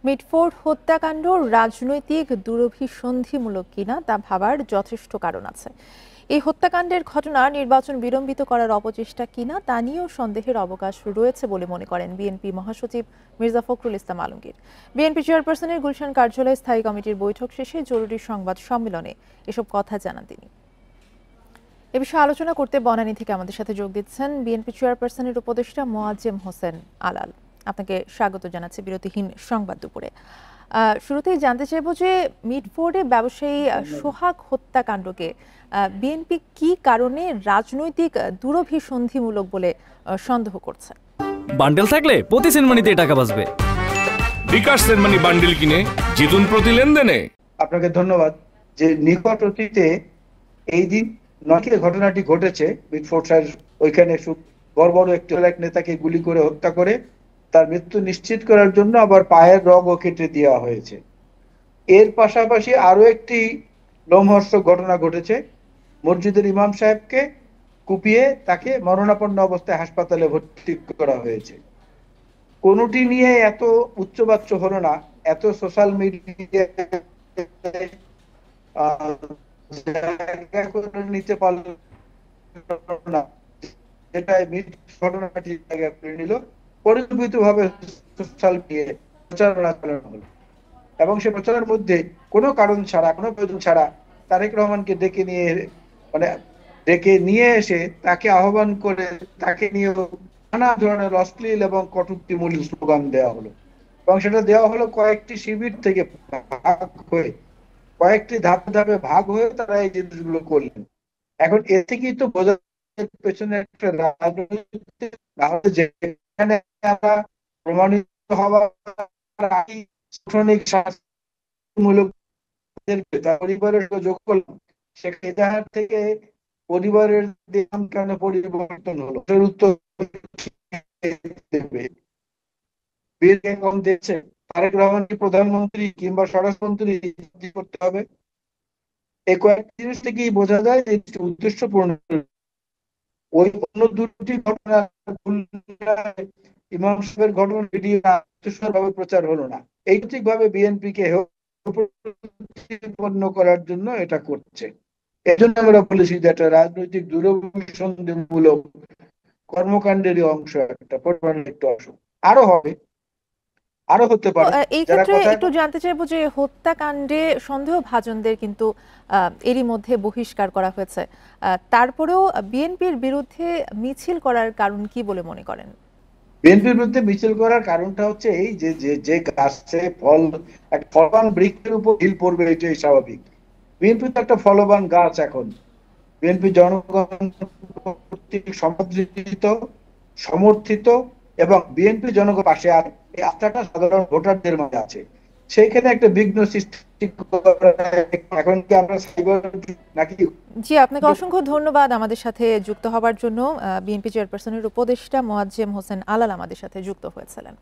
Mitford হত্যাকাণ্ড রাজনৈতিক দুরভিসন্ধিমূলক কিনা তা ভাবার যথেষ্ট কারণ আছে। এই হত্যাকাণ্ডের ঘটনা নির্বাচন বিলম্বিত করার অপচেষ্টা কিনা তা নিয়েও সন্দেহের অবকাশ রয়েছে বলে মনে করেন বিএনপি মহাসচিব মির্জা ফখরুল ইসলাম আলমগীর। বিএনপি চেয়ারপারসনের গুলশান কার্যালয়ে স্থায়ী কমিটির বৈঠক শেষে জরুরি সংবাদ সম্মেলনে এসব কথা জানান তিনি। এ বিষয়ে আলোচনা করতে বনানী থেকে আমাদের সাথে যোগ দিচ্ছেন বিএনপি চেয়ারপারসনের উপদেষ্টা মোয়াজ্জেম হোসেন আলাল। আপনাকে স্বাগত জানাচ্ছি বিরতিহীন সংবাদ দুপুরে। শুরুতেই জানতে চাইব যে মিটফোর্ডে ব্যবসায়ী সোহাগ হত্যাকাণ্ডকে বিএনপি কি কারণে রাজনৈতিক দুরভিসন্ধিমূলক বলে সন্দেহ করছে? বান্ডেল থাকলে প্রতি সেনমানিতে টাকা বাঁচবে। বিকাশ সেনমানি বান্ডেল কিনে জিতুন প্রতি লেনদেনে। আপনাকে ধন্যবাদ। যে নিকট অতীতে এই দিন নকিলে ঘটনাটি ঘটেছে, মিটফোর্ড ওইখানে বড় বড় একটি এক নেতাকে গুলি করে হত্যা করে তার মৃত্যু নিশ্চিত করার জন্য আবার পায়ের রগও কেটে দেওয়া হয়েছে। এর পাশাপাশি আরো একটি লোমহর্ষক ঘটনা ঘটেছে। মসজিদের ইমাম সাহেবকে কুপিয়ে তাকে মরণাপন্ন অবস্থায় হাসপাতালে ভর্তি করা হয়েছে। কোনটি নিয়ে এত উচ্চবাচ্য হলো না, এত সোশ্যাল মিডিয়া নিতে পারল না, যেটা ঘটনাটি জায়গা করে নিল। পরিকল্পিতভাবে সোশ্যাল মিডিয়ায় প্রচারণা চালানো হলো এবং সে প্রচারের মধ্যে কোনো কারণ ছাড়া, কোনো প্রয়োজন ছাড়া তারেক রহমানকে ডেকে নিয়ে এসে তাকে আহ্বান করে তাকে নিয়ে নানা ধরনের অশ্লীল এবং কটূক্তিমূলক স্লোগান দেওয়া হলো এবং সেটা দেওয়া হলো কয়েকটি শিবির থেকে ভাগ হয়ে, কয়েকটি ধাপে ধাপে ভাগ হয়ে তারা এই জিনিসগুলো করলেন। এখন এ থেকেই তো বোঝা পেছনে একটা রাজনৈতিক, যেখানে আমরা প্রমাণিত হওয়ার শাস্তিমূলক পরিবারের যোগ করলাম, সেখানে থেকে পরিবারের নাম কেন পরিবর্তন হলো উত্তর দেবে। তারেক রহমান কি প্রধানমন্ত্রী কিংবা স্বরাষ্ট্রমন্ত্রী করতে হবে? এই কয়েকটি জিনিস থেকেই বোঝা যায় যে উদ্দেশ্যপূর্ণ। ওই অন্য দুটি ঘটনা, ইমাম সাহেবের ঘটনা ভিডিও ভাবে প্রচার হলো না। এই ঠিকভাবে বিএনপি কে প্রতিপন্ন করার জন্য এটা করছে। এজন্য আমরা বলেছি যে একটা রাজনৈতিক দুরভিসন্ধিমূলক কর্মকাণ্ডেরই অংশ, একটা পরিমাণের একটা অংশ আরো হবে, আরো হতে পারে। এই ক্ষেত্রে একটু জানতে চাইবো যে হত্যাকাণ্ডে সন্দেহভাজনদের কিন্তু এরই মধ্যে বহিষ্কার করা হয়েছে, তারপরেও বিএনপির বিরুদ্ধে মিছিল করার কারণ কি বলে মনে করেন? বিএনপির বিরুদ্ধে মিছিল করার কারণটা হচ্ছে এই যে গাছে ফলবান বৃক্ষের উপর ঢিল পড়বে, এটাই স্বাভাবিক। বিএনপি তো একটা ফলবান গাছ। এখন বিএনপি জনগণ কর্তৃক সমর্থিত, সমর্থিত এবং বিএনপি জনগণ পাশে আর এই আস্থাটা সাধারণ ভোটারদের মাঝে আছে। সেইখানে একটা বিঘ্ন সৃষ্টি এখন কি আমরা নাকি? জি, আপনাকে অসংখ্য ধন্যবাদ আমাদের সাথে যুক্ত হবার জন্য। বিএনপি চেয়ারপারসনের উপদেষ্টা মোয়াজ্জেম হোসেন আলাল আমাদের সাথে যুক্ত হয়েছিলেন।